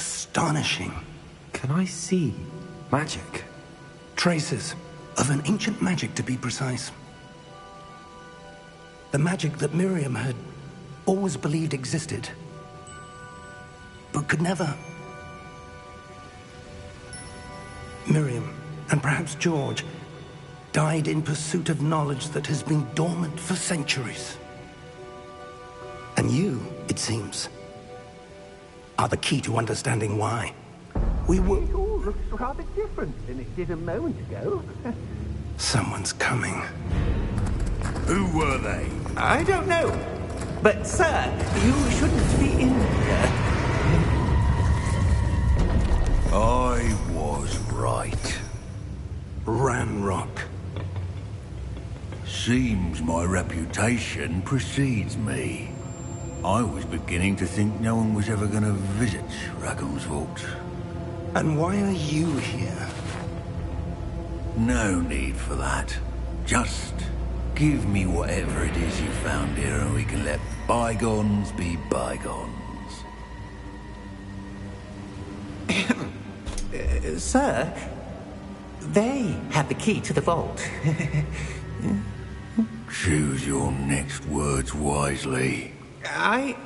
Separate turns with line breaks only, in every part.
astonishing.
Can I see magic?
Traces of an ancient magic, to be precise. The magic that Miriam had always believed existed, but could never. Miriam, and perhaps George, died in pursuit of knowledge that has been dormant for centuries. And you, it seems, are the key to understanding why.
It all looks rather different than it did a moment ago.
Someone's coming.
Who were they?
I don't know. But, sir, you shouldn't be in here.
I was right.
Ranrock.
Seems my reputation precedes me. I was beginning to think no one was ever going to visit Raggum's vault.
And why are you here?
No need for that. Just give me whatever it is you found here and we can let bygones be bygones.
Sir, they have the key to the vault.
Choose your next words wisely.
I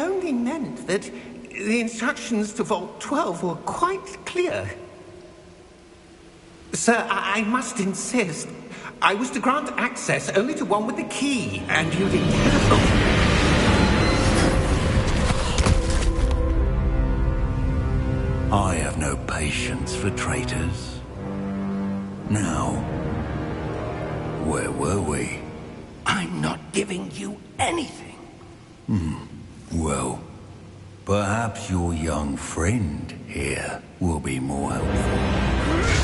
only meant that the instructions to Vault 12 were quite clear. Sir, I must insist. I was to grant access only to one with the key, and you didn't have.
I have no patience for traitors. Now, where were we?
I'm not giving you anything.
Well, perhaps your young friend here will be more helpful.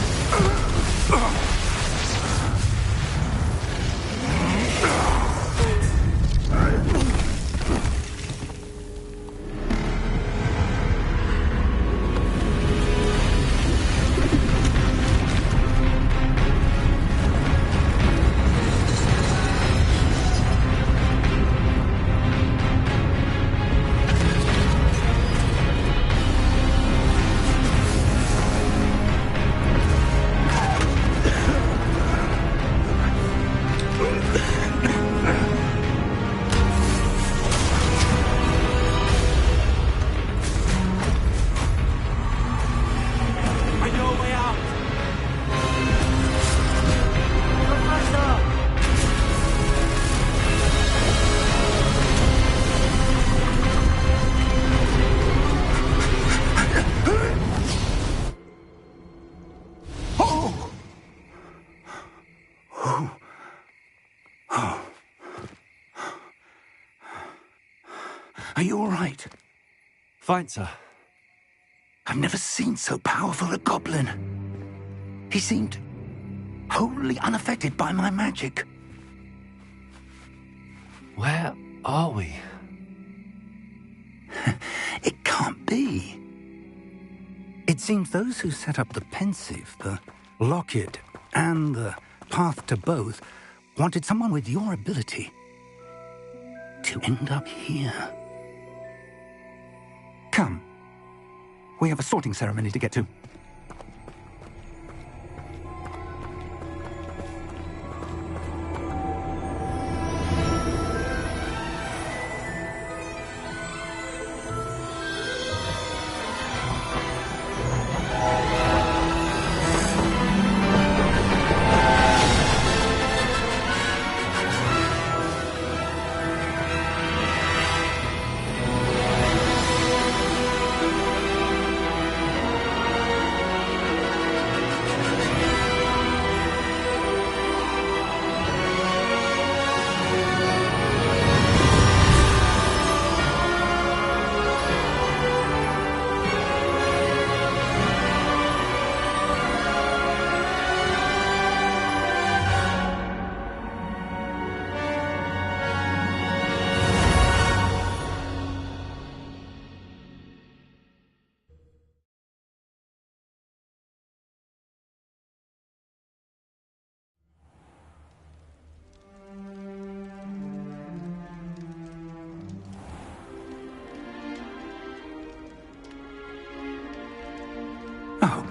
Are you all right?
Fine, sir.
I've never seen so powerful a goblin. He seemed wholly unaffected by my magic.
Where are we?
It can't be. It seems those who set up the pensive, the locket, and the path to both wanted someone with your ability to end up here. Come. We have a sorting ceremony to get to.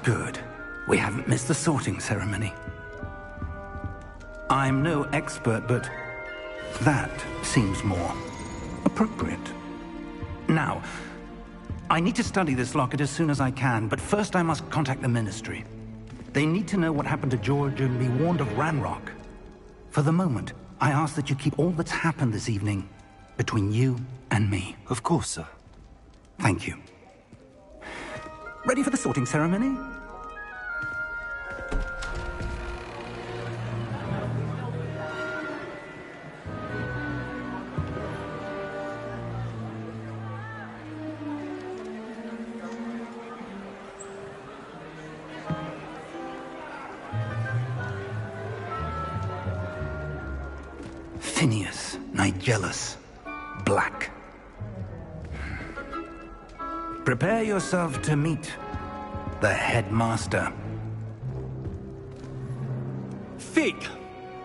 Good. We haven't missed the sorting ceremony. I'm no expert, but that seems more appropriate. Now, I need to study this locket as soon as I can, but first I must contact the Ministry. They need to know what happened to George and be warned of Ranrock. For the moment, I ask that you keep all that's happened this evening between you and me.
Of course, sir.
Thank you. Ready for the sorting ceremony? Phineas, Nigellus, Black. Prepare yourself to meet the headmaster.
Fig,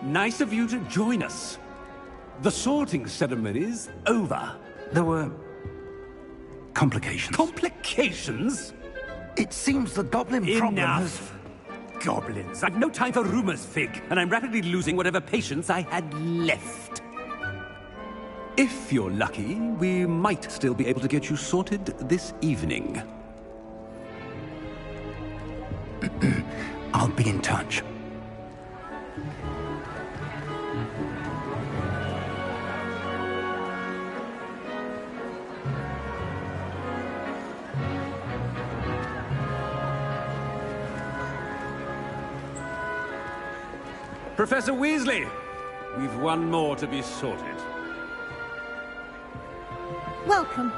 nice of you to join us. The sorting ceremony's over.
There were complications.
Complications?
It seems the goblin problem has...
Enough! Goblins. I've no time for rumors, Fig, and I'm rapidly losing whatever patience I had left. If you're lucky, we might still be able to get you sorted this evening.
I'll be in touch.
Professor Weasley, we've one more to be sorted.
Welcome.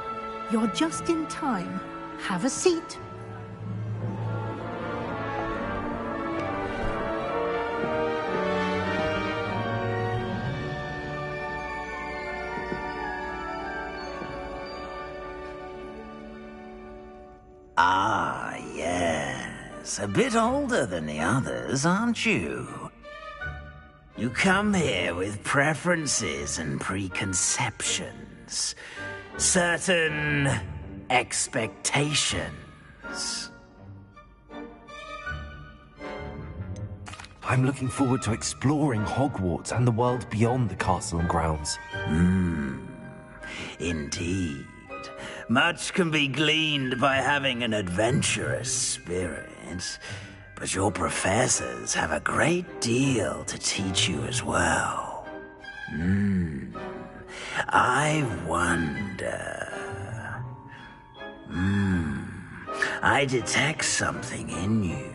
You're just in time. Have a seat.
Ah, yes. A bit older than the others, aren't you? You come here with preferences and preconceptions. Certain expectations.
I'm looking forward to exploring Hogwarts and the world beyond the castle and grounds.
Indeed. Much can be gleaned by having an adventurous spirit, but your professors have a great deal to teach you as well. I wonder... I detect something in you.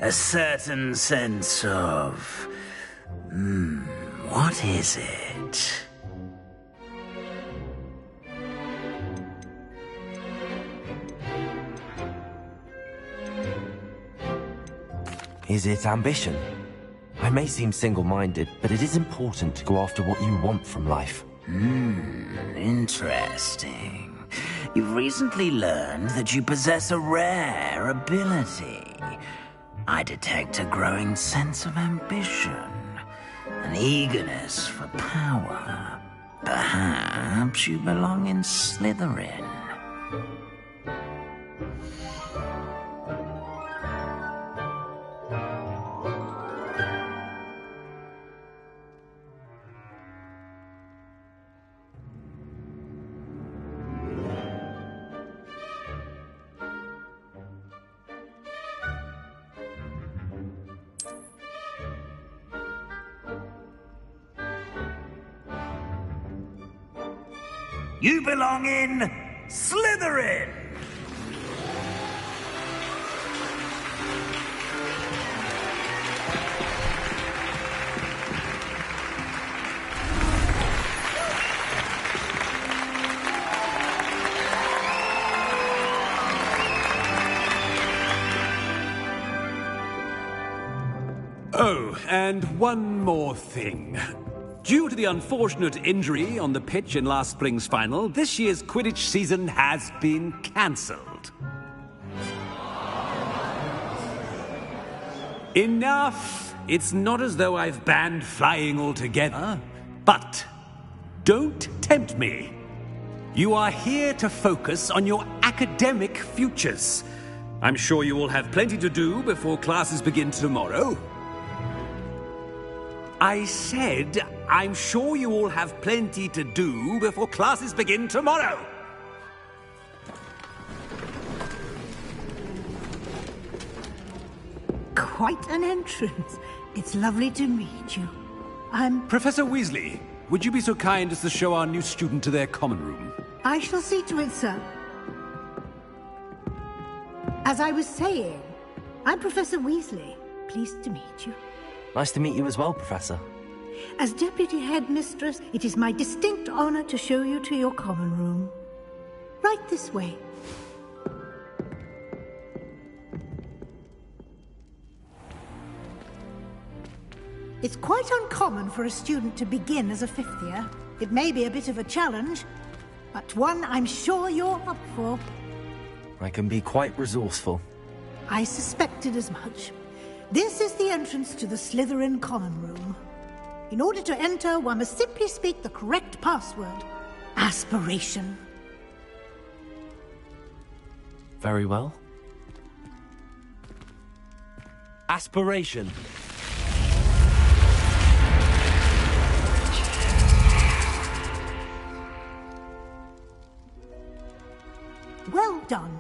A certain sense of... what is it?
Is it ambition? I may seem single-minded, but it is important to go after what you want from life.
Interesting. You've recently learned that you possess a rare ability. I detect a growing sense of ambition, an eagerness for power. Perhaps you belong in Slytherin. You belong in Slytherin!
Oh, and one more thing. Due to the unfortunate injury on the pitch in last spring's final, this year's Quidditch season has been cancelled. Enough! It's not as though I've banned flying altogether, but don't tempt me. You are here to focus on your academic futures. I'm sure you all have plenty to do before classes begin tomorrow. I said, I'm sure you all have plenty to do before classes begin tomorrow.
Quite an entrance. It's lovely to meet you. I'm...
Professor Weasley, would you be so kind as to show our new student to their common room?
I shall see to it, sir. As I was saying, I'm Professor Weasley. Pleased to meet you.
Nice to meet you as well, Professor.
As Deputy Headmistress, it is my distinct honor to show you to your common room. Right this way. It's quite uncommon for a student to begin as a fifth year. It may be a bit of a challenge, but one I'm sure you're up for.
I can be quite resourceful.
I suspected as much. This is the entrance to the Slytherin common room. In order to enter, one must simply speak the correct password. Aspiration.
Very well. Aspiration.
Well done.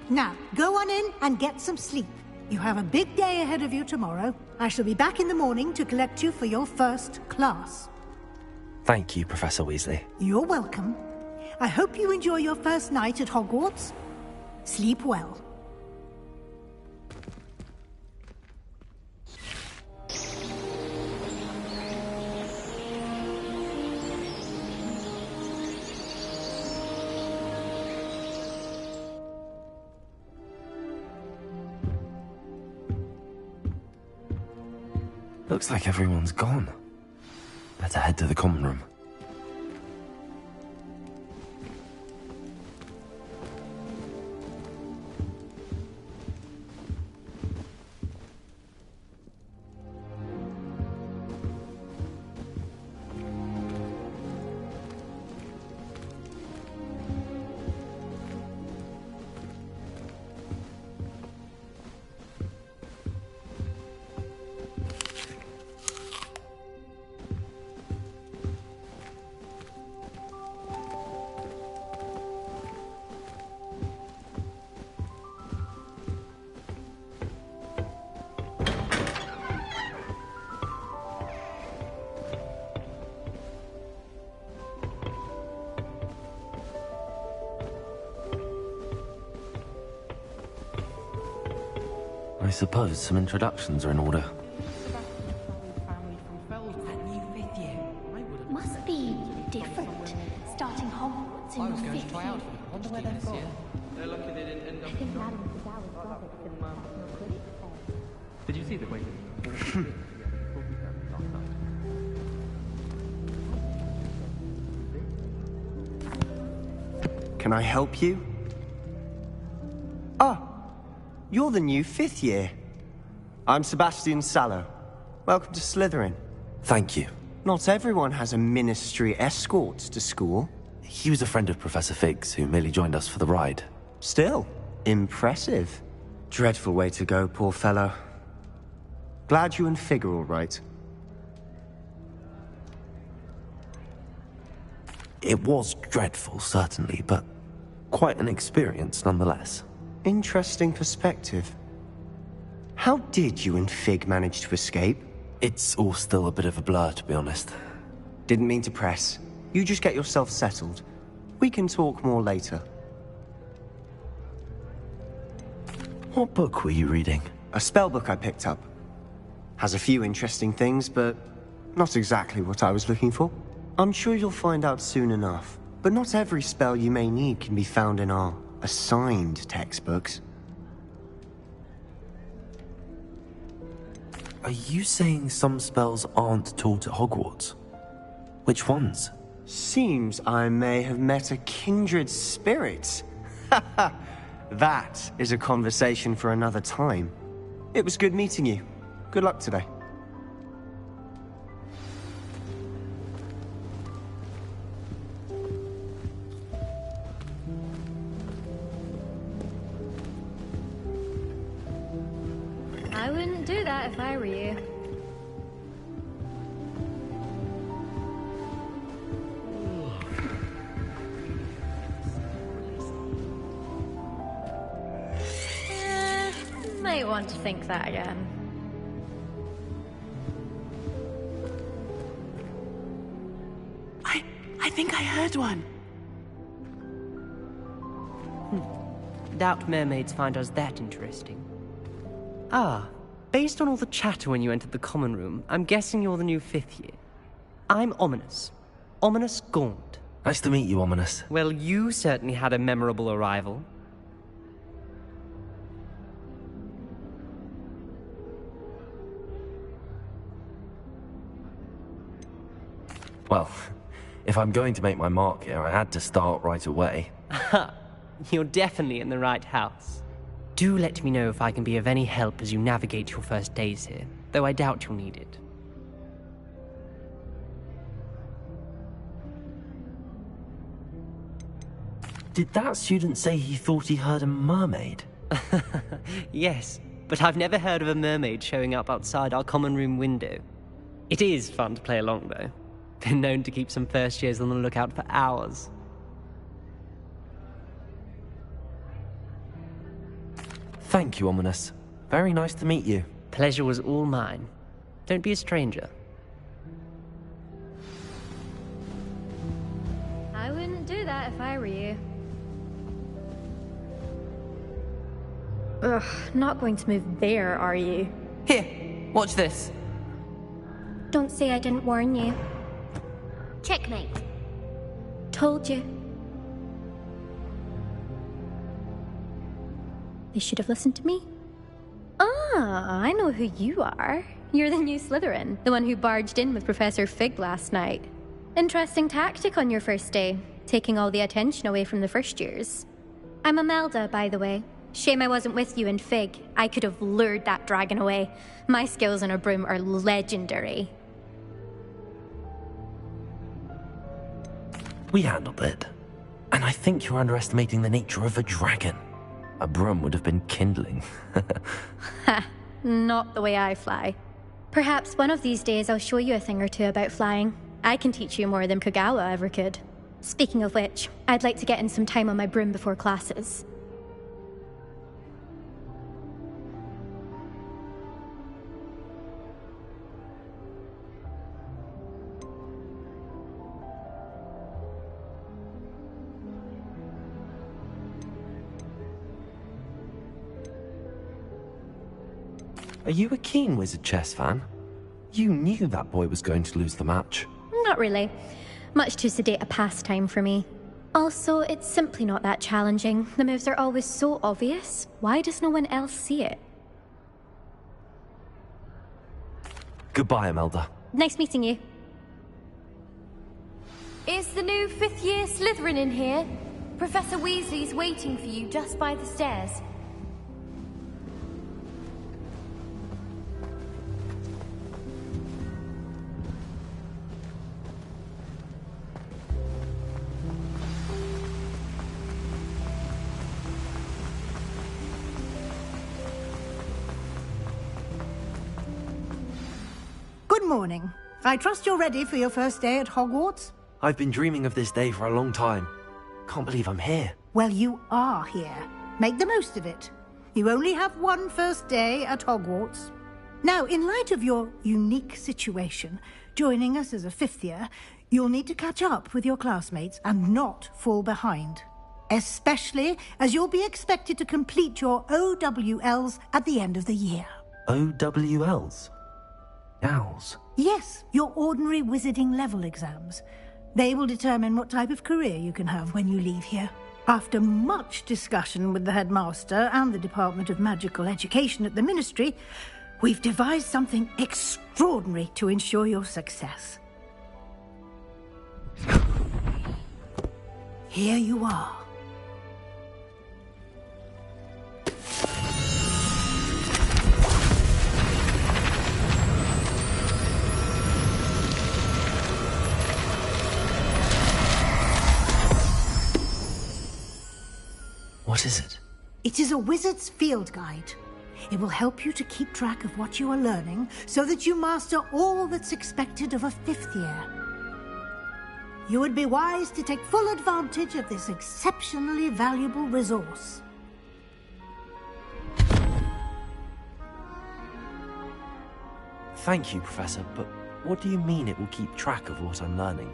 Now, go on in and get some sleep. You have a big day ahead of you tomorrow. I shall be back in the morning to collect you for your first class.
Thank you, Professor Weasley.
You're welcome. I hope you enjoy your first night at Hogwarts. Sleep well.
Looks like everyone's gone. Better head to the common room. I suppose some introductions are in order.
Must be different. Starting Hogwarts in your fifth year.
Wonder where they're from. They're lucky they didn't end up.
I think Madame Sal is rather
Did you see the way?
Can I help you? Ah, you're the new fifth year. I'm Sebastian Sallow. Welcome to Slytherin.
Thank you.
Not everyone has a ministry escort to school.
He was a friend of Professor Fig's who merely joined us for the ride.
Still, impressive. Dreadful way to go, poor fellow. Glad you and Fig are all right.
It was dreadful, certainly, but quite an experience nonetheless.
Interesting perspective. How did you and Fig manage to escape?
It's all still a bit of a blur, to be honest.
Didn't mean to press. You just get yourself settled. We can talk more later.
What book were you reading?
A spell book I picked up. Has a few interesting things, but not exactly what I was looking for. I'm sure you'll find out soon enough. But not every spell you may need can be found in our assigned textbooks.
Are you saying some spells aren't taught at Hogwarts? Which ones?
Seems I may have met a kindred spirit. That is a conversation for another time. It was good meeting you. Good luck today.
I wouldn't do that if I were you. Might want to think that again.
I think I heard one. Doubt mermaids find us that interesting. Ah, based on all the chatter when you entered the common room, I'm guessing you're the new 5th year. I'm Ominous. Ominous Gaunt.
Nice to meet you, Ominous.
Well, you certainly had a memorable arrival.
Well, if I'm going to make my mark here, I had to start right away.
Ha! You're definitely in the right house. Do let me know if I can be of any help as you navigate your first days here, though I doubt you'll need it.
Did that student say he thought he heard a mermaid?
Yes, but I've never heard of a mermaid showing up outside our common room window. It is fun to play along, though. Been known to keep some first years on the lookout for hours.
Thank you, Ominous. Very nice to meet you.
Pleasure was all mine. Don't be a stranger.
I wouldn't do that if I were you. Ugh, not going to move there, are you?
Here, watch this.
Don't say I didn't warn you. Checkmate. Told you. They should have listened to me.
Ah, I know who you are. You're the new Slytherin, the one who barged in with Professor Fig last night. Interesting tactic on your first day, taking all the attention away from the first years. I'm Imelda, by the way. Shame I wasn't with you in Fig. I could have lured that dragon away. My skills on a broom are legendary.
We handled it. And I think you're underestimating the nature of a dragon. A broom would have been kindling.
Ha, not the way I fly. Perhaps one of these days I'll show you a thing or two about flying. I can teach you more than Kogawa ever could. Speaking of which, I'd like to get in some time on my broom before classes.
Are you a keen Wizard chess fan? You knew that boy was going to lose the match.
Not really. Much too sedate a pastime for me. Also, it's simply not that challenging. The moves are always so obvious. Why does no one else see it?
Goodbye, Imelda.
Nice meeting you.
Is the new 5th year Slytherin in here? Professor Weasley's waiting for you just by the stairs.
Good morning. I trust you're ready for your first day at Hogwarts?
I've been dreaming of this day for a long time. Can't believe I'm here.
Well, you are here. Make the most of it. You only have one first day at Hogwarts. Now, in light of your unique situation, joining us as a 5th year, you'll need to catch up with your classmates and not fall behind. Especially as you'll be expected to complete your OWLs at the end of the year.
OWLs? Owls?
Yes, your ordinary wizarding level exams. They will determine what type of career you can have when you leave here. After much discussion with the headmaster and the Department of Magical Education at the Ministry, we've devised something extraordinary to ensure your success. Here you are.
What is it?
It is a wizard's field guide. It will help you to keep track of what you are learning so that you master all that's expected of a 5th year. You would be wise to take full advantage of this exceptionally valuable resource.
Thank you, Professor, but what do you mean it will keep track of what I'm learning?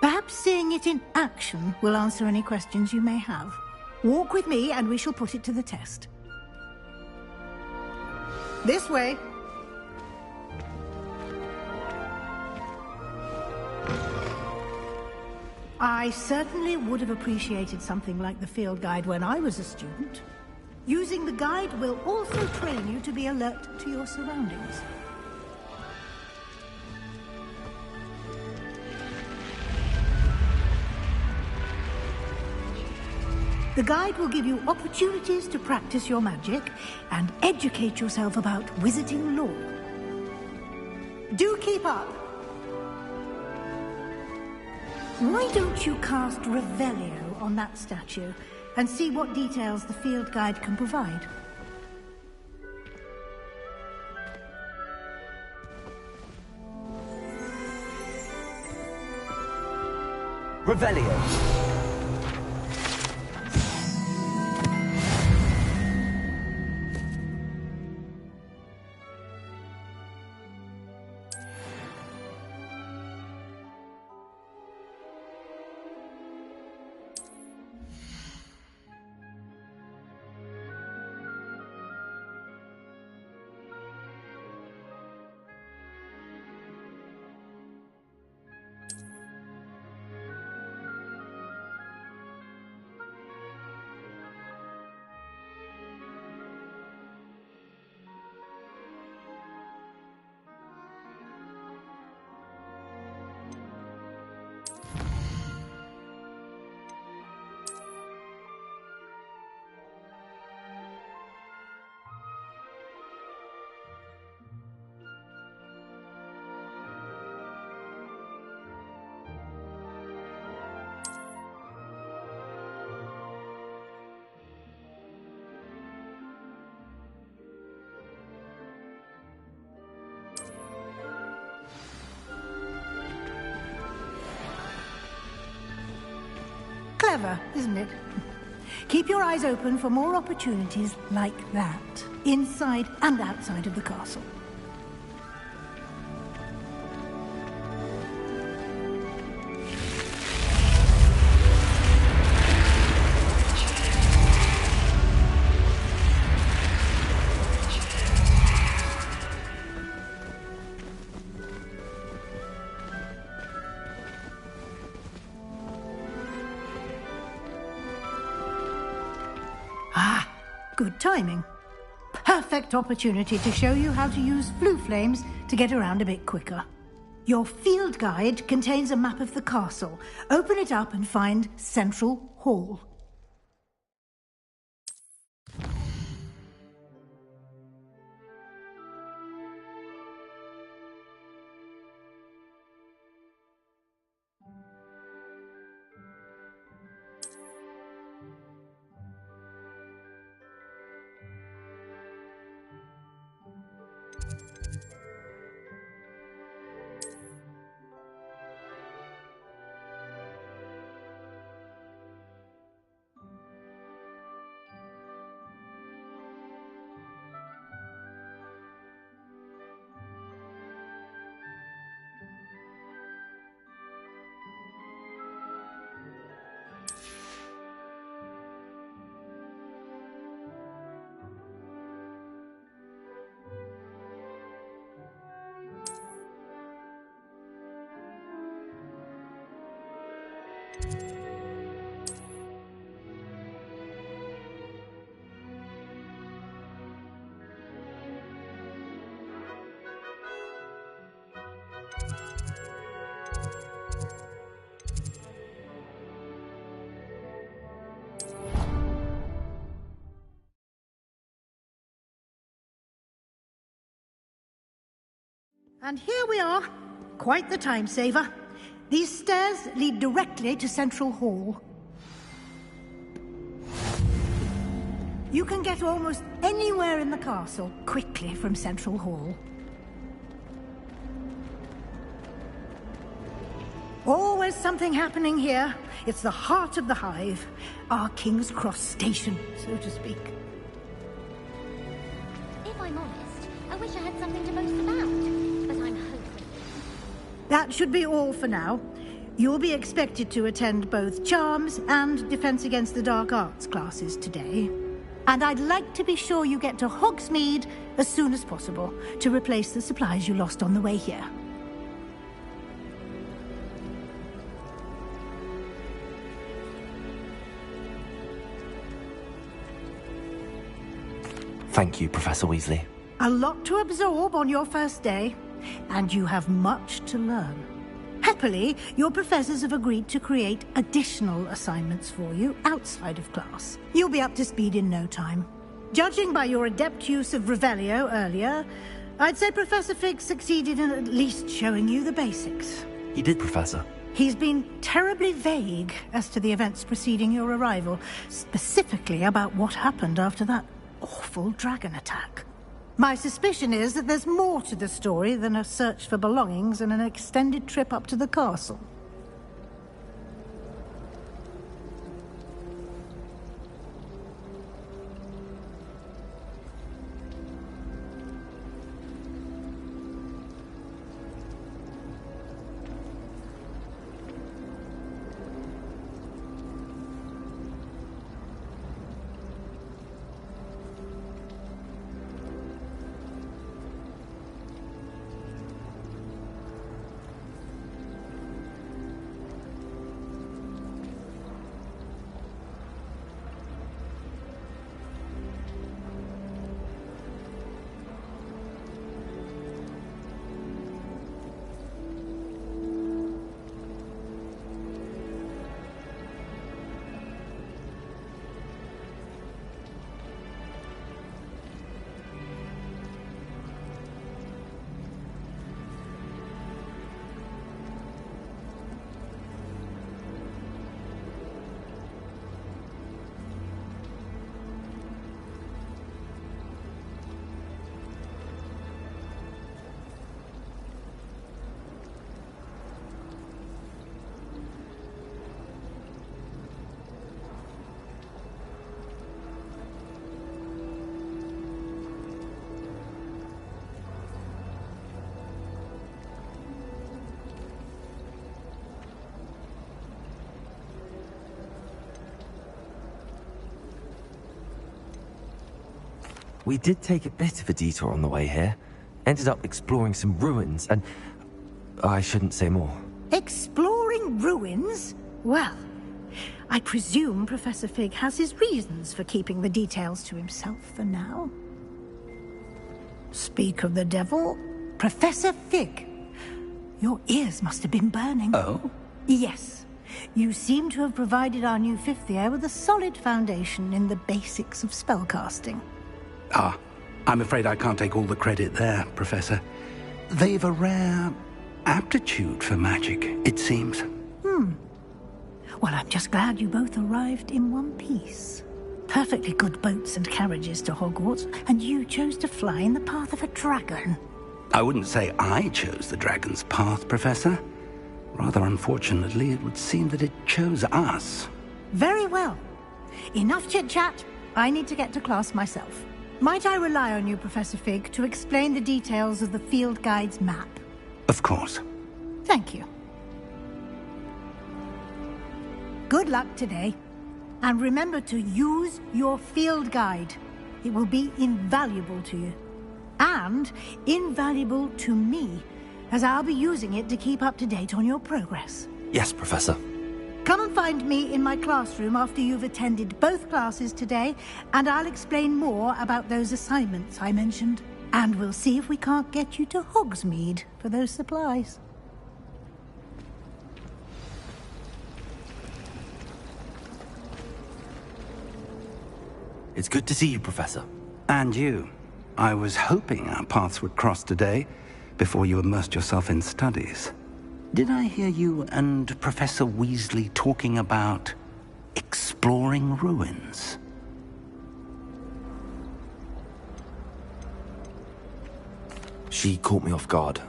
Perhaps seeing it in action will answer any questions you may have. Walk with me and we shall put it to the test. This way. I certainly would have appreciated something like the field guide when I was a student. Using the guide will also train you to be alert to your surroundings. The guide will give you opportunities to practice your magic and educate yourself about wizarding lore. Do keep up! Why don't you cast Revelio on that statue and see what details the field guide can provide?
Revelio!
Clever, isn't it? Keep your eyes open for more opportunities like that, inside and outside of the castle. Good timing. Perfect opportunity to show you how to use flue flames to get around a bit quicker. Your field guide contains a map of the castle. Open it up and find Central Hall. And here we are. Quite the time saver. These stairs lead directly to Central Hall. You can get almost anywhere in the castle quickly from Central Hall. Always something happening here. It's the heart of the Hive. Our King's Cross station, so to speak.
If I'm honest, I wish I had something to boast about. But I'm hoping.
That should be all for now. You'll be expected to attend both Charms and Defense Against the Dark Arts classes today. And I'd like to be sure you get to Hogsmeade as soon as possible to replace the supplies you lost on the way here.
Thank you, Professor Weasley.
A lot to absorb on your first day, and you have much to learn. Happily, your professors have agreed to create additional assignments for you outside of class. You'll be up to speed in no time. Judging by your adept use of Revelio earlier, I'd say Professor Fig succeeded in at least showing you the basics.
He did, Professor.
He's been terribly vague as to the events preceding your arrival, specifically about what happened after that awful dragon attack. My suspicion is that there's more to the story than a search for belongings and an extended trip up to the castle.
We did take a bit of a detour on the way here. Ended up exploring some ruins, and I shouldn't say more.
Exploring ruins? Well, I presume Professor Fig has his reasons for keeping the details to himself for now. Speak of the devil, Professor Fig. Your ears must have been burning.
Oh?
Yes. You seem to have provided our new fifth year with a solid foundation in the basics of spellcasting.
Ah, I'm afraid I can't take all the credit there, Professor. They've a rare aptitude for magic, it seems.
Well, I'm just glad you both arrived in one piece. Perfectly good boats and carriages to Hogwarts, and you chose to fly in the path of a dragon.
I wouldn't say I chose the dragon's path, Professor. Rather unfortunately, it would seem that it chose us.
Very well. Enough chit-chat. I need to get to class myself. Might I rely on you, Professor Fig, to explain the details of the field guide's map?
Of course.
Thank you. Good luck today. And remember to use your field guide. It will be invaluable to you. And invaluable to me, as I'll be using it to keep up to date on your progress.
Yes, Professor.
Come and find me in my classroom after you've attended both classes today, and I'll explain more about those assignments I mentioned. And we'll see if we can't get you to Hogsmeade for those supplies.
It's good to see you, Professor.
And you. I was hoping our paths would cross today, before you immersed yourself in studies. Did I hear you and Professor Weasley talking about exploring ruins?
She caught me off guard.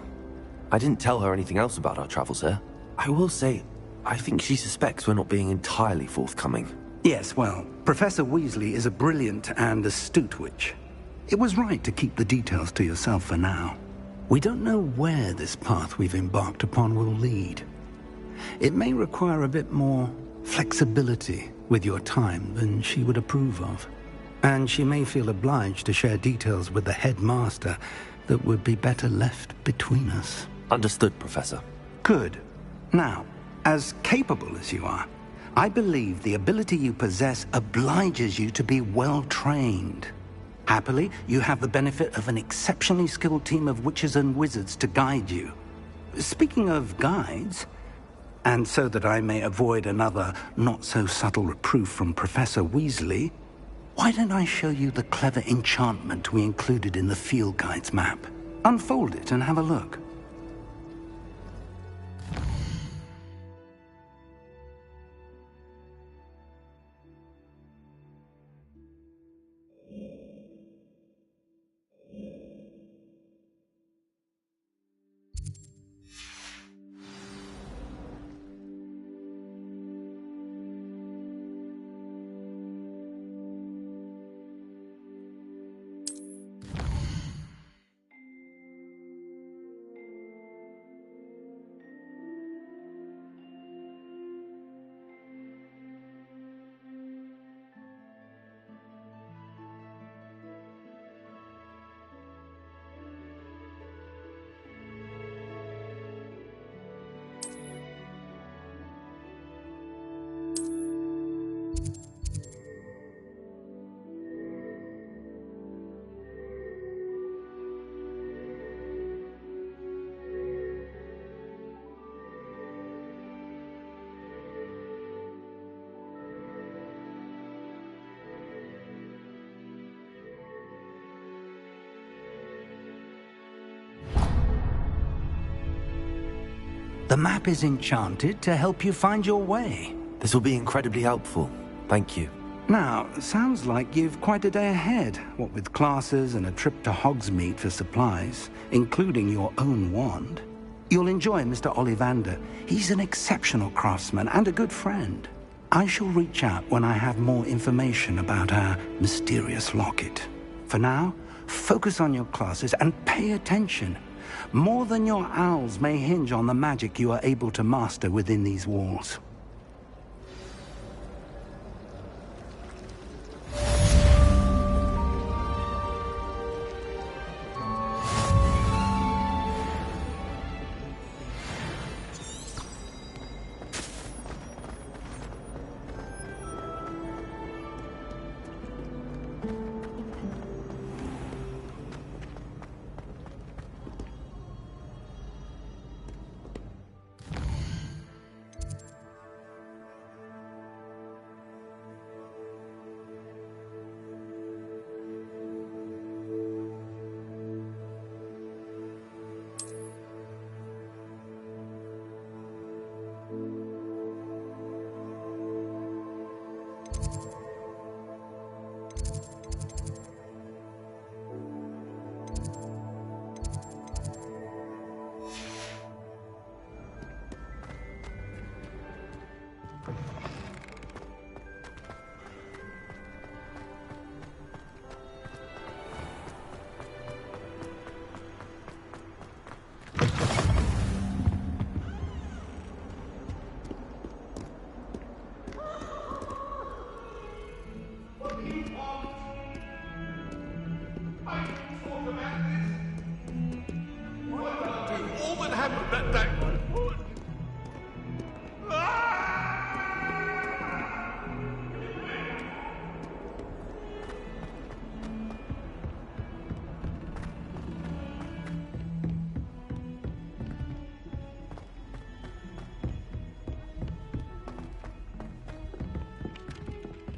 I didn't tell her anything else about our travels here. I will say, I think she suspects we're not being entirely forthcoming.
Yes, well, Professor Weasley is a brilliant and astute witch. It was right to keep the details to yourself for now. We don't know where this path we've embarked upon will lead. It may require a bit more flexibility with your time than she would approve of. And she may feel obliged to share details with the headmaster that would be better left between us.
Understood, Professor.
Good. Now, as capable as you are, I believe the ability you possess obliges you to be well-trained. Happily, you have the benefit of an exceptionally skilled team of witches and wizards to guide you. Speaking of guides, and so that I may avoid another not-so-subtle reproof from Professor Weasley, why don't I show you the clever enchantment we included in the field guide's map? Unfold it and have a look. The map is enchanted to help you find your way.
This will be incredibly helpful. Thank you.
Now, sounds like you've quite a day ahead, what with classes and a trip to Hogsmeade for supplies, including your own wand. You'll enjoy Mr. Ollivander. He's an exceptional craftsman and a good friend. I shall reach out when I have more information about our mysterious locket. For now, focus on your classes and pay attention. More than your owls may hinge on the magic you are able to master within these walls.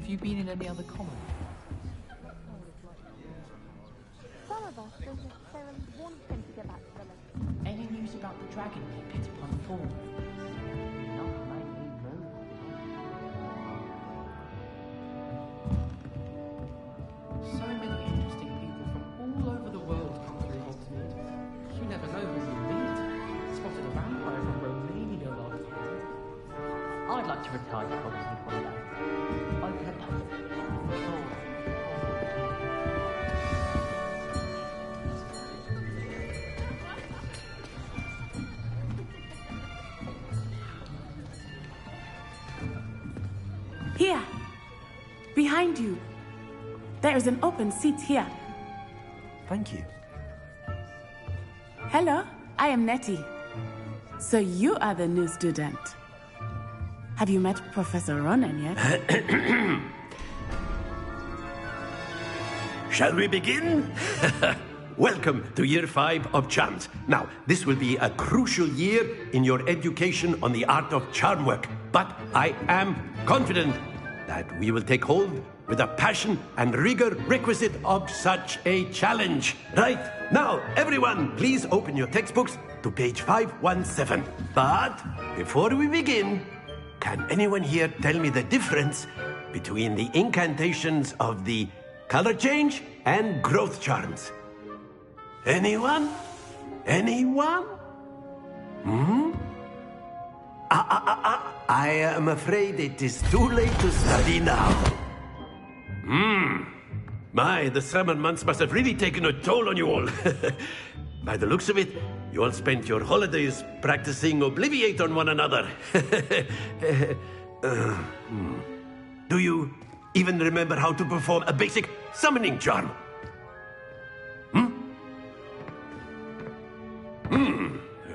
Have you been in any other common?
Some of us don't necessarily want him to get back to the lake.
Any news about the dragon he pit upon fall? So many interesting people from all over the world come through Hogsmeade.
sabotage probably one down.
Here! Behind you! There is an open seat here.
Thank you.
Hello, I am Nettie. So you are the new student. Have you met Professor Ronan yet?
Shall we begin? Welcome to Year 5 of Charms. Now, this will be a crucial year in your education on the art of charm work. But I am confident that we will take hold with the passion and rigor requisite of such a challenge. Right, now, everyone, please open your textbooks to page 517. But before we begin, can anyone here tell me the difference between the incantations of the color change and growth charms? Anyone? Anyone? I am afraid it is too late to study now. My, the summer months must have really taken a toll on you all. By the looks of it, you all spent your holidays practicing Obliviate on one another. Do you even remember how to perform a basic summoning charm?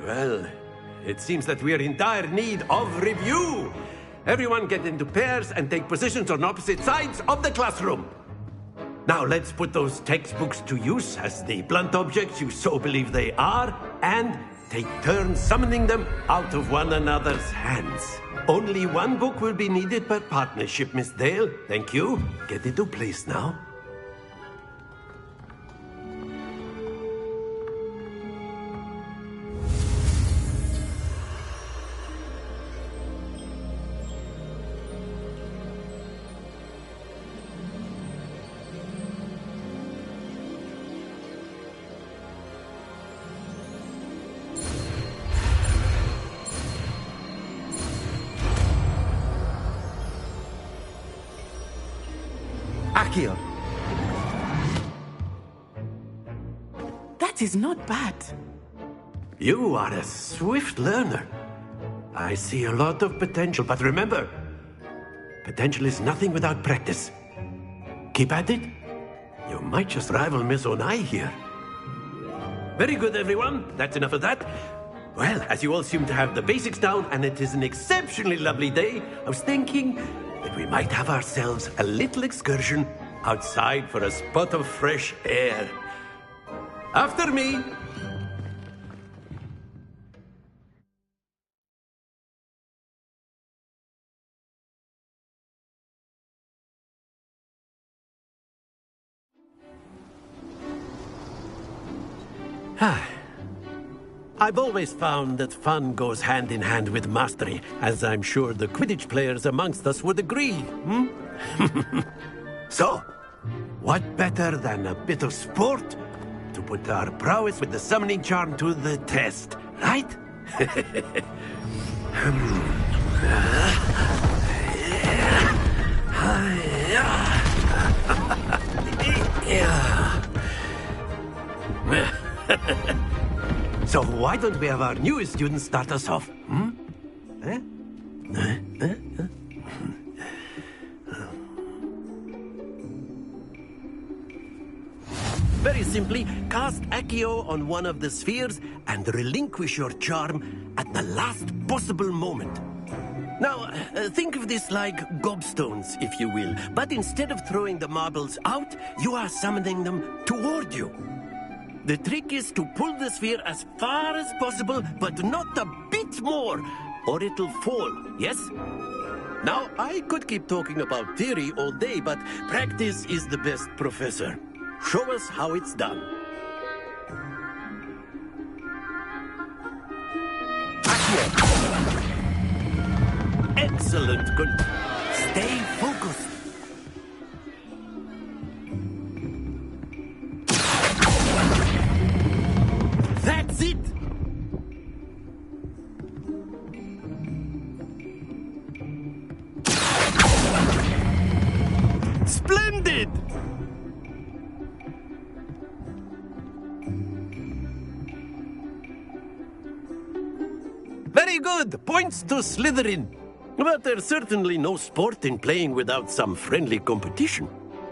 Well, it seems that we are in dire need of review. Everyone get into pairs and take positions on opposite sides of the classroom. Now let's put those textbooks to use as the blunt objects you so believe they are, and take turns summoning them out of one another's hands. Only one book will be needed per partnership, Miss Dale. Thank you. Get into place now.
Accio.
That is not bad.
You are a swift learner. I see a lot of potential, but remember, potential is nothing without practice. Keep at it. You might just rival Miss Onai here. Very good, everyone. That's enough of that. Well, as you all seem to have the basics down, and it is an exceptionally lovely day, I was thinking that we might have ourselves a little excursion outside for a spot of fresh air. After me. I've always found that fun goes hand in hand with mastery, as I'm sure the Quidditch players amongst us would agree. So, what better than a bit of sport to put our prowess with the summoning charm to the test, right? So why don't we have our newest student start us off? Very simply, cast Accio on one of the spheres and relinquish your charm at the last possible moment. Now, think of this like gobstones, if you will, but instead of throwing the marbles out, you are summoning them toward you. The trick is to pull the sphere as far as possible, but not a bit more, or it'll fall, yes? Now, I could keep talking about theory all day, but practice is the best professor. Show us how it's done. Excellent. Good. Stay focused. That's it. Splendid! Very good. Points to Slytherin. But there's certainly no sport in playing without some friendly competition.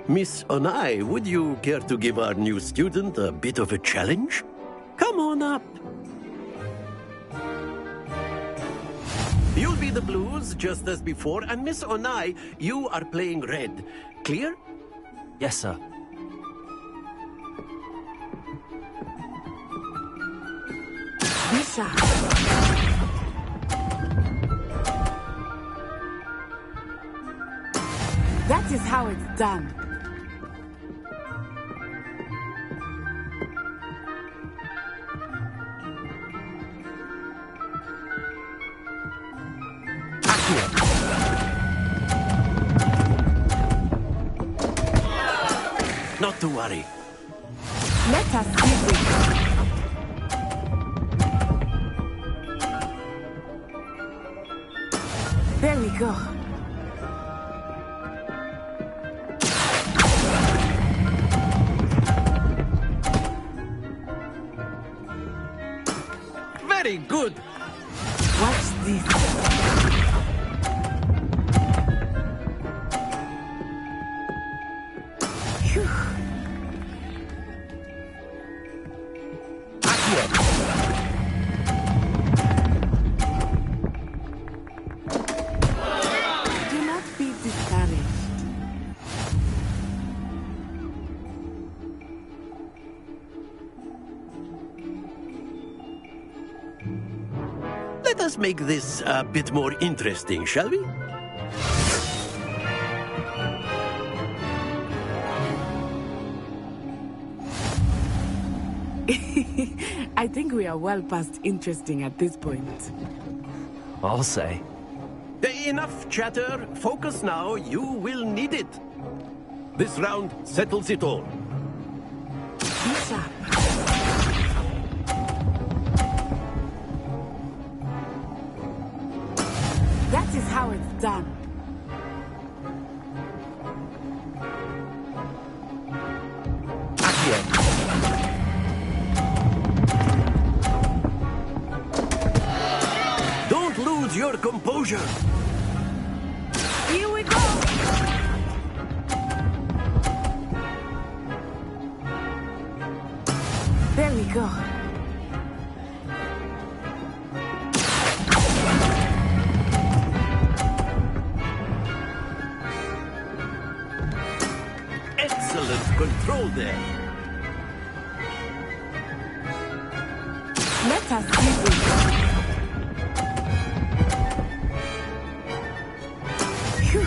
Miss Onai, would you care to give our new student a bit of a challenge? Come on up. You'll be the blues, just as before, and Miss Onai, you are playing red. Clear?
Yes, sir.
Lisa. That is how it's done.
Not to worry.
Let us see this. There we go.
Very good.
Watch this. Phew. Do not be discouraged.
Let us make this a bit more interesting, shall we?
I think we are well past interesting at this point.
I'll say.
Enough chatter. Focus now. You will need it. This round settles it all.
Be sharp. That is how it's done.
Don't lose your composure.
Here we go. There we go.
Excellent control there.
Let us see this. Phew.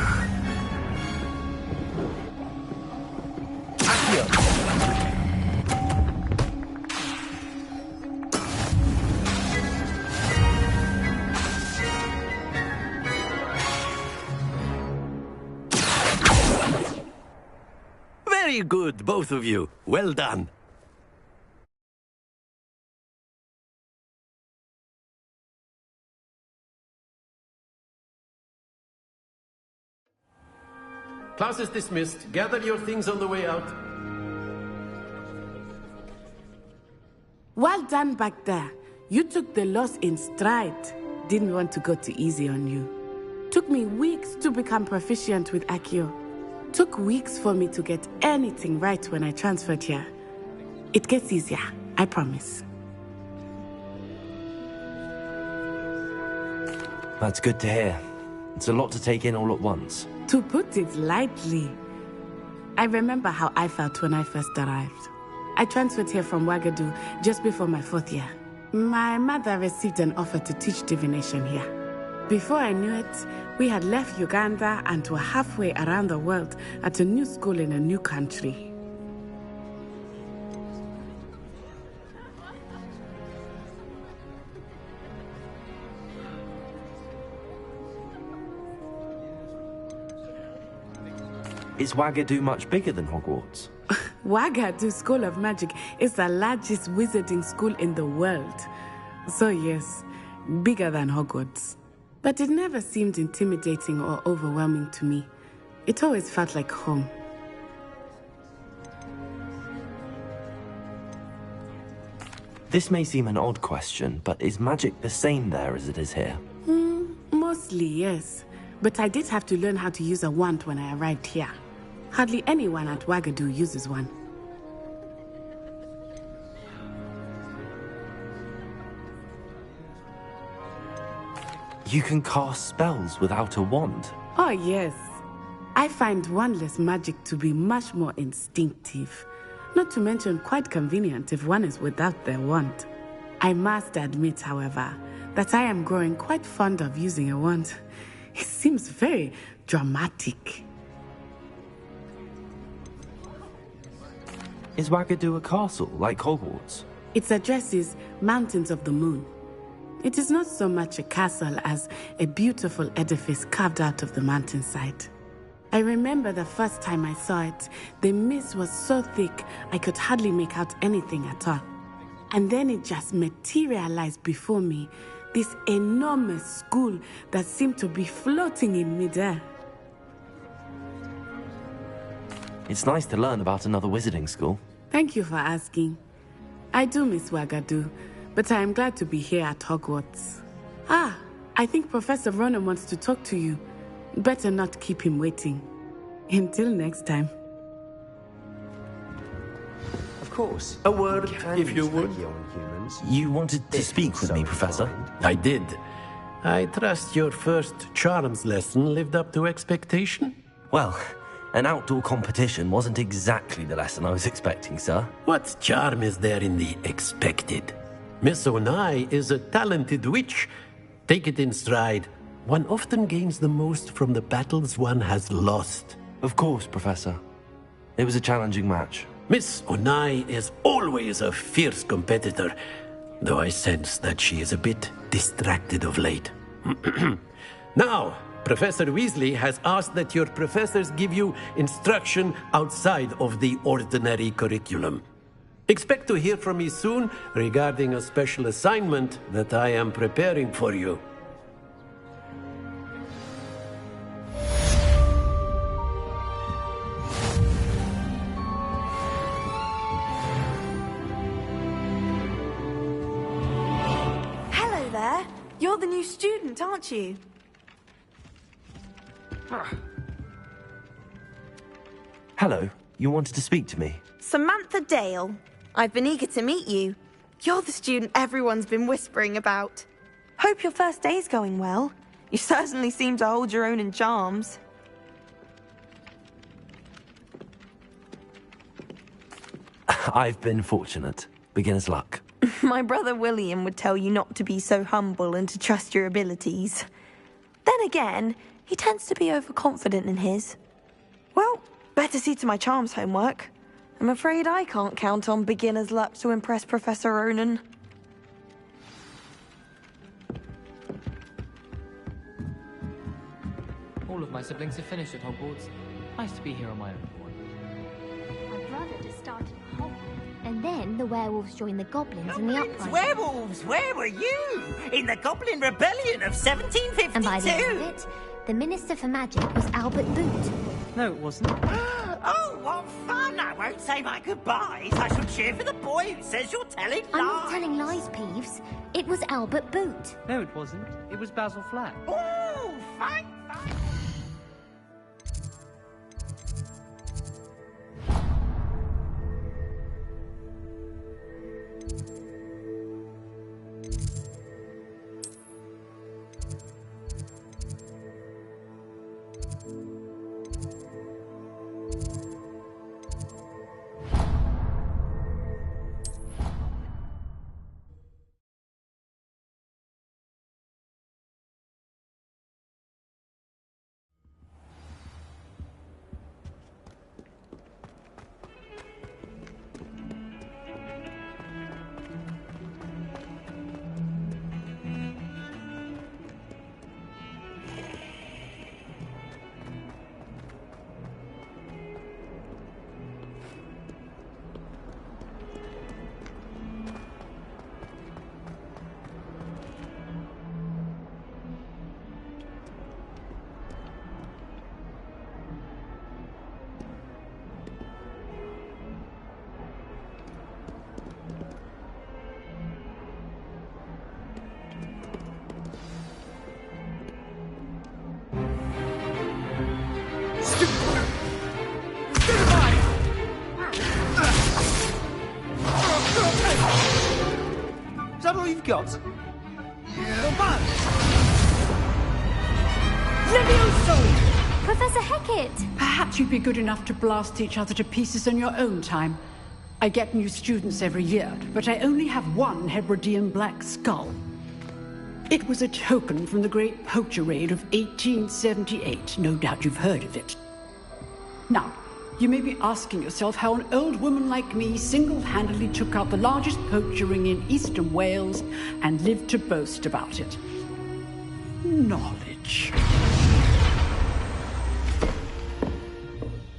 Very good, both of you. Well done. Class is dismissed. Gather your things on the way out.
Well done back there. You took the loss in stride. Didn't want to go too easy on you. Took me weeks to become proficient with Accio. Took weeks for me to get anything right when I transferred here. It gets easier, I promise.
That's good to hear. It's a lot to take in all at once.
To put it lightly, I remember how I felt when I first arrived. I transferred here from Wagadu just before my 4th year. My mother received an offer to teach divination here. Before I knew it, we had left Uganda and were halfway around the world at a new school in a new country.
Is Wagadu much bigger than Hogwarts?
Wagadu School of Magic is the largest wizarding school in the world. So yes, bigger than Hogwarts. But it never seemed intimidating or overwhelming to me. It always felt like home.
This may seem an odd question, but is magic the same there as it is here?
Mostly, yes. But I did have to learn how to use a wand when I arrived here. Hardly anyone at Wagadu uses one.
You can cast spells without a wand?
Oh, yes. I find wandless magic to be much more instinctive. Not to mention quite convenient if one is without their wand. I must admit, however, that I am growing quite fond of using a wand. It seems very dramatic.
Is Wagadu a castle, like Hogwarts?
Its address is Mountains of the Moon. It is not so much a castle as a beautiful edifice carved out of the mountainside. I remember the first time I saw it, the mist was so thick I could hardly make out anything at all. And then it just materialized before me, this enormous school that seemed to be floating in midair.
It's nice to learn about another wizarding school.
Thank you for asking. I do miss Wagadu, but I am glad to be here at Hogwarts. Ah, I think Professor Ronan wants to talk to you. Better not keep him waiting. Until next time.
Of course.
A word, if you would.
You wanted to speak with me, Professor?
I did. I trust your first charms lesson lived up to expectation?
Well, an outdoor competition wasn't exactly the lesson I was expecting, sir.
What charm is there in the expected? Miss Onai is a talented witch. Take it in stride. One often gains the most from the battles one has lost.
Of course, Professor. It was a challenging match.
Miss Onai is always a fierce competitor, though I sense that she is a bit distracted of late. Now, Professor Weasley has asked that your professors give you instruction outside of the ordinary curriculum. Expect to hear from me soon regarding a special assignment that I am preparing for you.
Hello there. You're the new student, aren't you?
Hello, you wanted to speak to me?
Samantha Dale. I've been eager to meet you. You're the student everyone's been whispering about. Hope your first day's going well. You certainly seem to hold your own in charms.
I've been fortunate. Beginner's luck.
My brother William would tell you not to be so humble and to trust your abilities. Then again, he tends to be overconfident in his. Well, better see to my charms homework. I'm afraid I can't count on beginner's luck to impress Professor Ronan.
All of my siblings have finished at Hogwarts. Nice to be here on my own.
My brother just started at Hogwarts. And then the werewolves joined the goblins in the uprising.
Werewolves, where were you? In the Goblin Rebellion of 1752?
And by the end of it, the Minister for Magic was Albert Boot.
No, it wasn't.
Oh, what fun! I won't say my goodbyes. I shall cheer for the boy who says you're telling lies.
I'm not telling lies, Peeves. It was Albert Boot.
No, it wasn't. It was Basil Flack.
Oh, fine.
that all you've got?
Levioso!
Professor Hecat!
Perhaps you'd be good enough to blast each other to pieces in your own time. I get new students every year, but I only have one Hebridean black skull. It was a token from the Great Poacher Raid of 1878. No doubt you've heard of it. Now, you may be asking yourself how an old woman like me single-handedly took out the largest poacher ring in eastern Wales and lived to boast about it. Knowledge.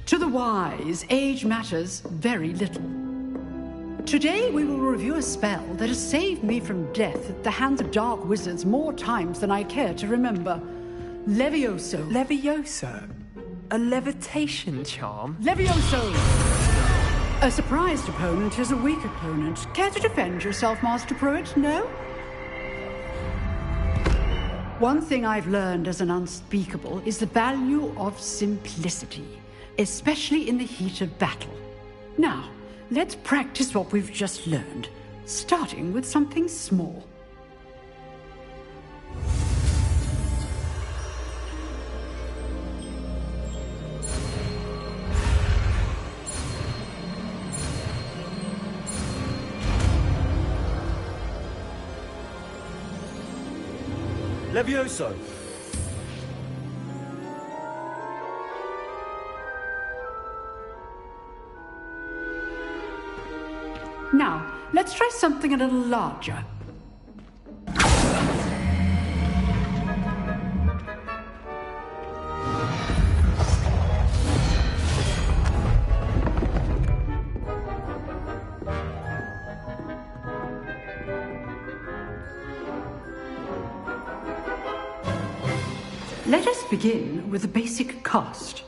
To the wise, age matters very little. Today we will review a spell that has saved me from death at the hands of dark wizards more times than I care to remember. Levioso.
Levioso? A levitation charm?
Levioso! A surprised opponent is a weak opponent. Care to defend yourself, Master Pruitt? No? One thing I've learned as an unspeakable is the value of simplicity, especially in the heat of battle. Now, let's practice what we've just learned, starting with something small.
Levioso!
Now, let's try something a little larger. Let us begin with a basic cast.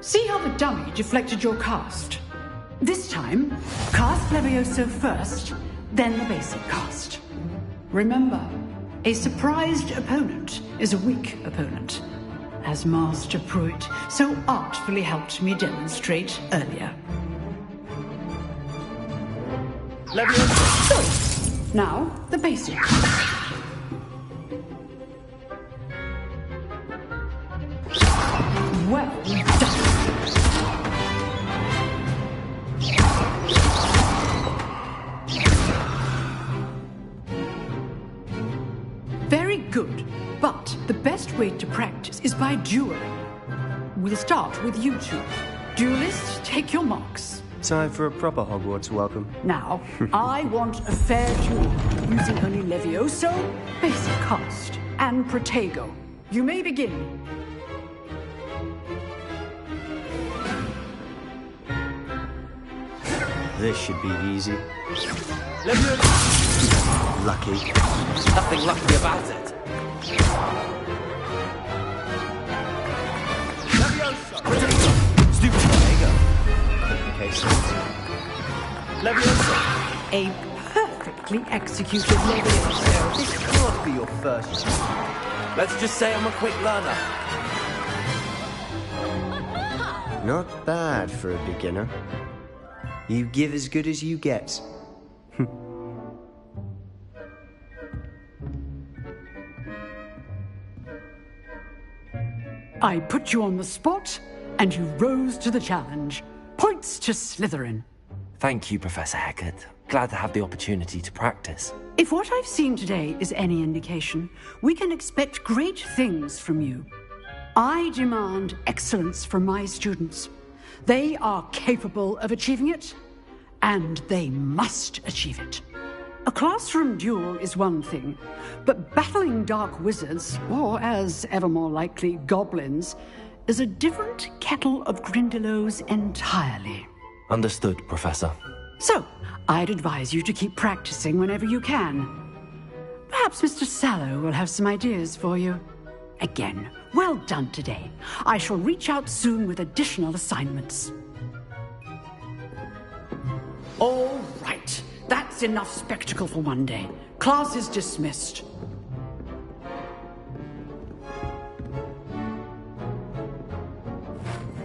See how the dummy deflected your cast? This time, cast Levioso first, then the basic cast. Remember, a surprised opponent is a weak opponent, as Master Pruitt so artfully helped me demonstrate earlier. Levioso! So, now, the basic. Well done. Very good, but the best way to practice is by dueling. We'll start with you two. Duelists, take your marks.
Time for a proper Hogwarts welcome.
Now, I want a fair duel, using only Levioso, basic cast, and Protego. You may begin.
This should be easy. Lucky.
Nothing lucky about it. Stupid
Complications.
Levioso. A perfectly executed Levioso.
This can't be your first. Let's just say I'm a quick learner.
Not bad for a beginner. You give as good as you get.
I put you on the spot, and you rose to the challenge. Points to Slytherin.
Thank you, Professor Hecat. Glad to have the opportunity to practice.
If what I've seen today is any indication, we can expect great things from you. I demand excellence from my students. They are capable of achieving it, and they must achieve it. A classroom duel is one thing, but battling dark wizards, or as ever more likely, goblins, is a different kettle of Grindylows entirely.
Understood, Professor.
So, I'd advise you to keep practicing whenever you can. Perhaps Mr. Sallow will have some ideas for you. Again, well done today. I shall reach out soon with additional assignments. All right. That's enough spectacle for one day. Class is dismissed.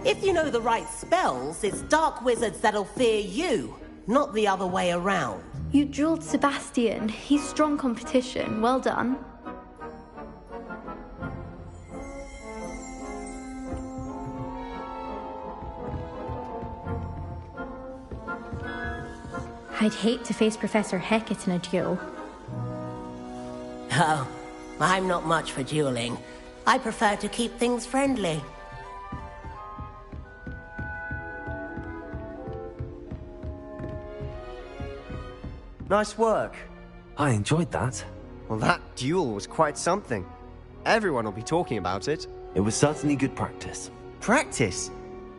If you know the right spells, it's dark wizards that'll fear you, not the other way around.
You drilled Sebastian. He's strong competition. Well done.
I'd hate to face Professor Hecat in a duel.
Oh, I'm not much for dueling. I prefer to keep things friendly.
Nice work.
I enjoyed that.
Well, that duel was quite something. Everyone will be talking about it.
It was certainly good practice.
Practice?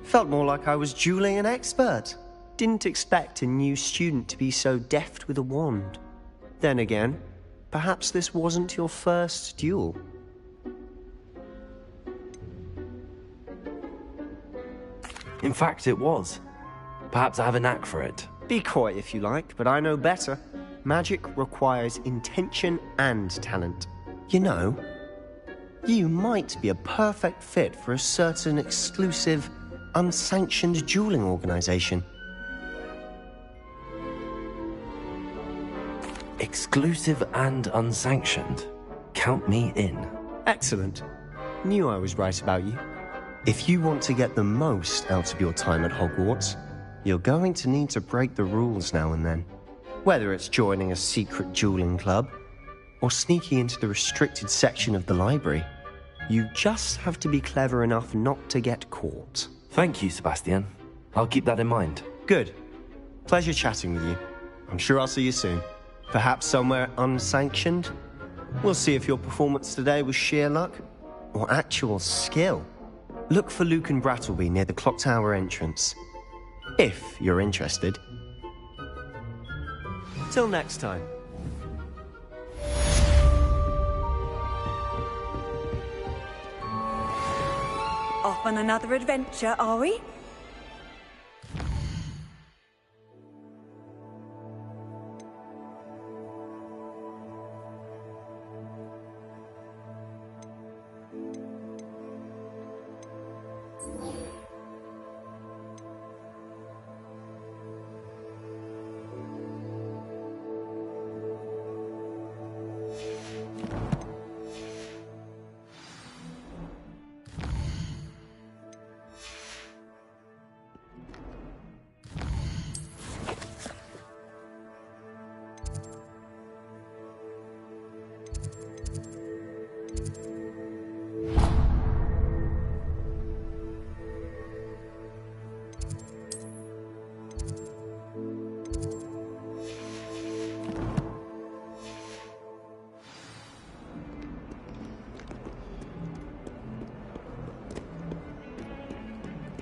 Felt more like I was dueling an expert. Didn't expect a new student to be so deft with a wand. Then again, perhaps this wasn't your first duel.
In fact, it was. Perhaps I have a knack for it.
Be coy if you like, but I know better. Magic requires intention and talent. You know, you might be a perfect fit for a certain exclusive, unsanctioned dueling organization.
Exclusive and unsanctioned. Count me in.
Excellent. Knew I was right about you. If you want to get the most out of your time at Hogwarts, you're going to need to break the rules now and then. Whether it's joining a secret dueling club, or sneaking into the restricted section of the library, you just have to be clever enough not to get caught.
Thank you, Sebastian. I'll keep that in mind.
Good. Pleasure chatting with you. I'm sure I'll see you soon. Perhaps somewhere unsanctioned? We'll see if your performance today was sheer luck, or actual skill. Look for Luke and Brattleby near the clock tower entrance. If you're interested. Till next time.
Off on another adventure, are we?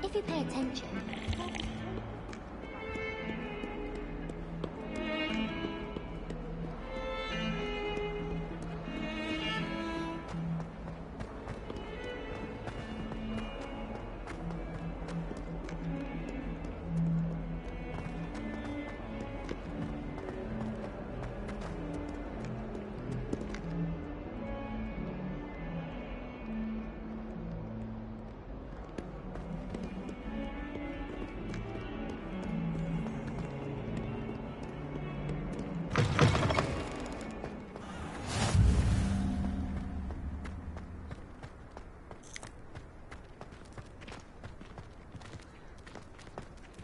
If you pay attention.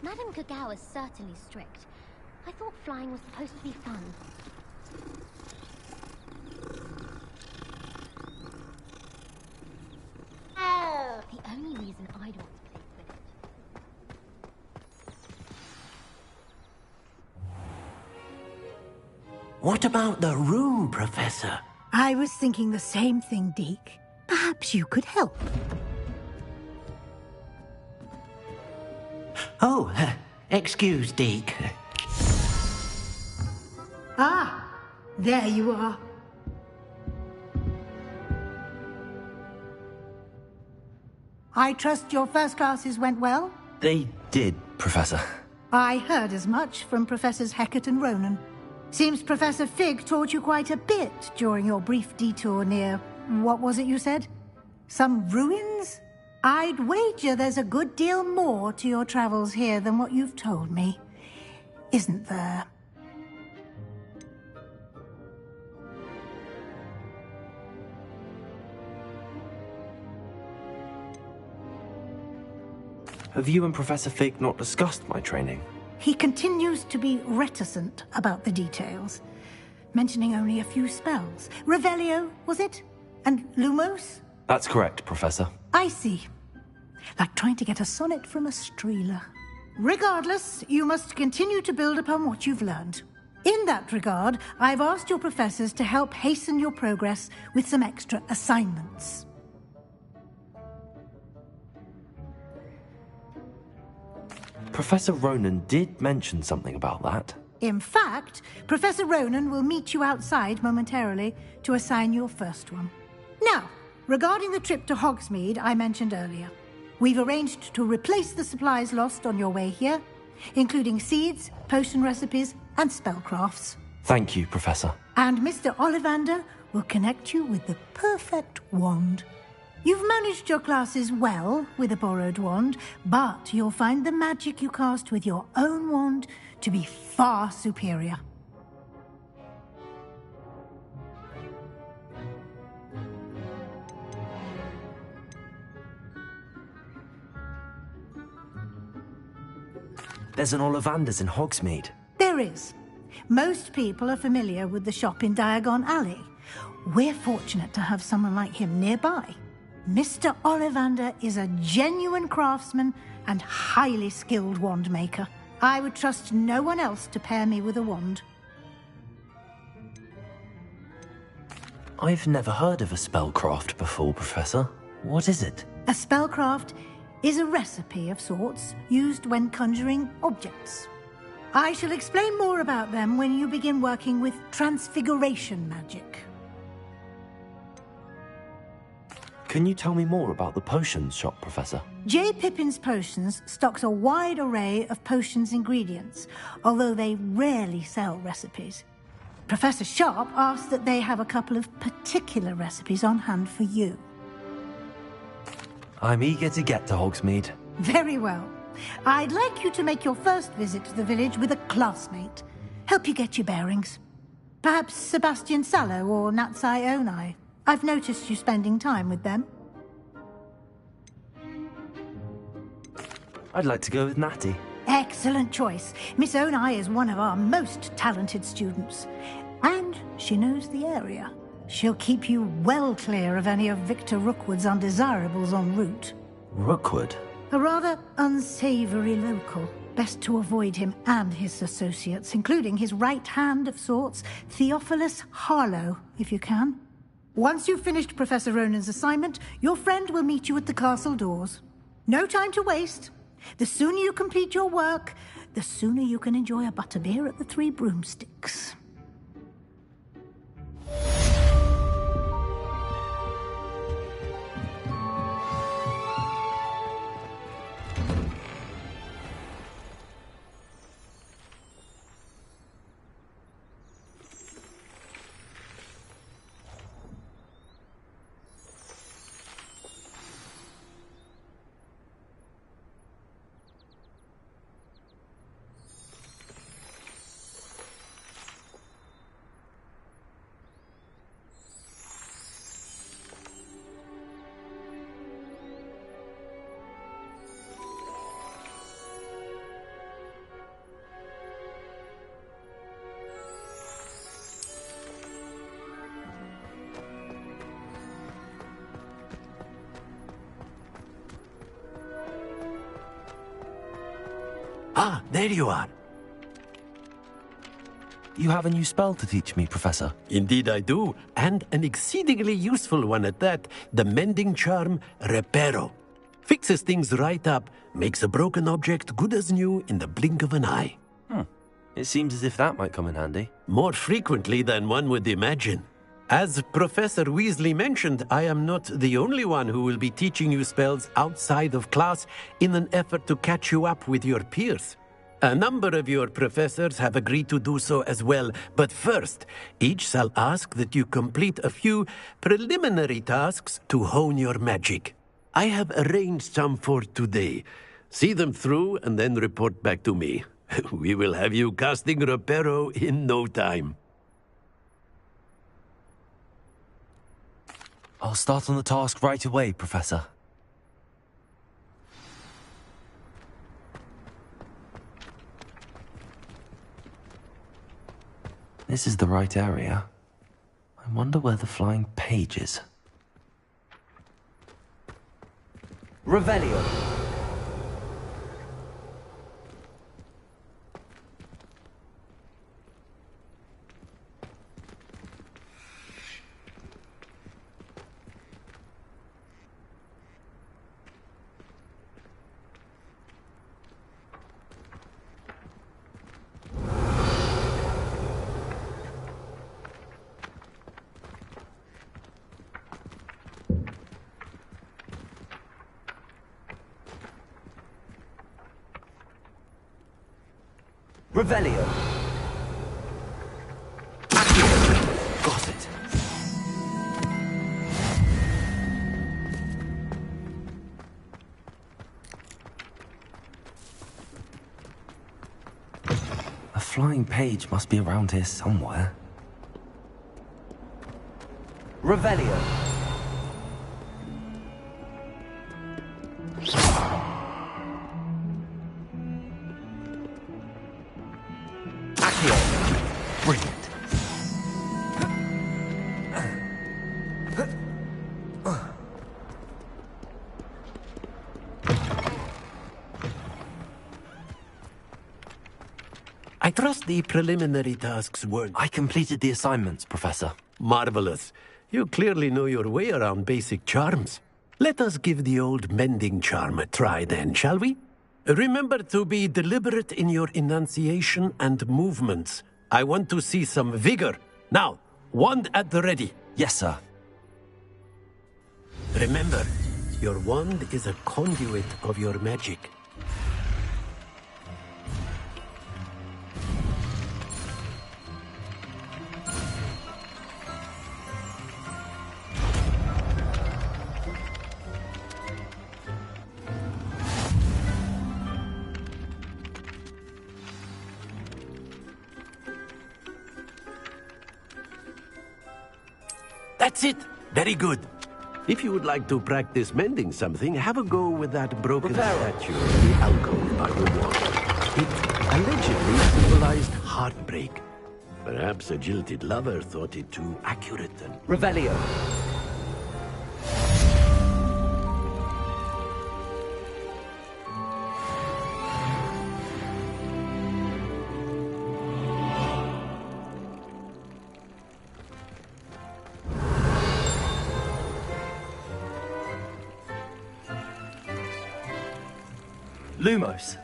Madame Kagao is certainly strict. I thought flying was supposed to be fun. Oh! The only reason I'd want to play Quidditch.
What about the room, Professor?
I was thinking the same thing, Deke. Perhaps you could help.
Oh, excuse, Deke.
Ah, there you are. I trust your first classes went well?
They did, Professor.
I heard as much from Professors Hecat and Ronan. Seems Professor Fig taught you quite a bit during your brief detour near... what was it you said? Some ruins? I'd wager there's a good deal more to your travels here than what you've told me. Isn't there?
Have you and Professor Fig not discussed my training?
He continues to be reticent about the details, mentioning only a few spells. Revelio, was it? And Lumos?
That's correct, Professor.
I see. Like trying to get a sonnet from a streeler. Regardless, you must continue to build upon what you've learned. In that regard, I've asked your professors to help hasten your progress with some extra assignments.
Professor Ronan did mention something about that.
In fact, Professor Ronan will meet you outside momentarily to assign your first one. Now, regarding the trip to Hogsmeade I mentioned earlier, we've arranged to replace the supplies lost on your way here, including seeds, potion recipes, and spellcrafts.
Thank you, Professor.
And Mr. Ollivander will connect you with the perfect wand. You've managed your classes well with a borrowed wand, but you'll find the magic you cast with your own wand to be far superior.
There's an Ollivander's in Hogsmeade.
There is. Most people are familiar with the shop in Diagon Alley. We're fortunate to have someone like him nearby. Mr. Ollivander is a genuine craftsman and highly skilled wand maker. I would trust no one else to pair me with a wand.
I've never heard of a spellcraft before, Professor. What is it?
A spellcraft is a recipe of sorts used when conjuring objects. I shall explain more about them when you begin working with transfiguration magic.
Can you tell me more about the potions shop, Professor?
J. Pippin's Potions stocks a wide array of potions ingredients, although they rarely sell recipes. Professor Sharp asked that they have a couple of particular recipes on hand for you.
I'm eager to get to Hogsmeade.
Very well. I'd like you to make your first visit to the village with a classmate. Help you get your bearings. Perhaps Sebastian Sallow or Natsai Onai. I've noticed you spending time with them.
I'd like to go with Natty.
Excellent choice. Miss Onai is one of our most talented students. And she knows the area. She'll keep you well clear of any of Victor Rookwood's undesirables en route.
Rookwood?
A rather unsavory local. Best to avoid him and his associates, including his right hand of sorts, Theophilus Harlow, if you can. Once you've finished Professor Ronan's assignment, your friend will meet you at the castle doors. No time to waste. The sooner you complete your work, the sooner you can enjoy a butterbeer at the Three Broomsticks.
Ah, there you are.
You have a new spell to teach me, Professor.
Indeed I do, and an exceedingly useful one at that. The mending charm, Reparo. Fixes things right up, makes a broken object good as new in the blink of an eye.
It seems as if that might come in handy.
More frequently than one would imagine. As Professor Weasley mentioned, I am not the only one who will be teaching you spells outside of class in an effort to catch you up with your peers. A number of your professors have agreed to do so as well, but first, each shall ask that you complete a few preliminary tasks to hone your magic. I have arranged some for today. See them through and then report back to me. We will have you casting Reparo in no time.
I'll start on the task right away, Professor. This is the right area. I wonder where the flying page is.
Revelio. Revelio.
Got it. A flying page must be around here somewhere.
Revelio.
Brilliant.
I trust the preliminary tasks weren't...
I completed the assignments, Professor.
Marvelous. You clearly know your way around basic charms. Let us give the old mending charm a try then, shall we? Remember to be deliberate in your enunciation and movements. I want to see some vigor. Now, wand at the ready.
Yes, sir.
Remember, your wand is a conduit of your magic. That's it! Very good. If you would like to practice mending something, have a go with that broken statue in the alcove by the wall. It allegedly symbolized heartbreak. Perhaps a jilted lover thought it too accurate and...
Revelio.
Lumos.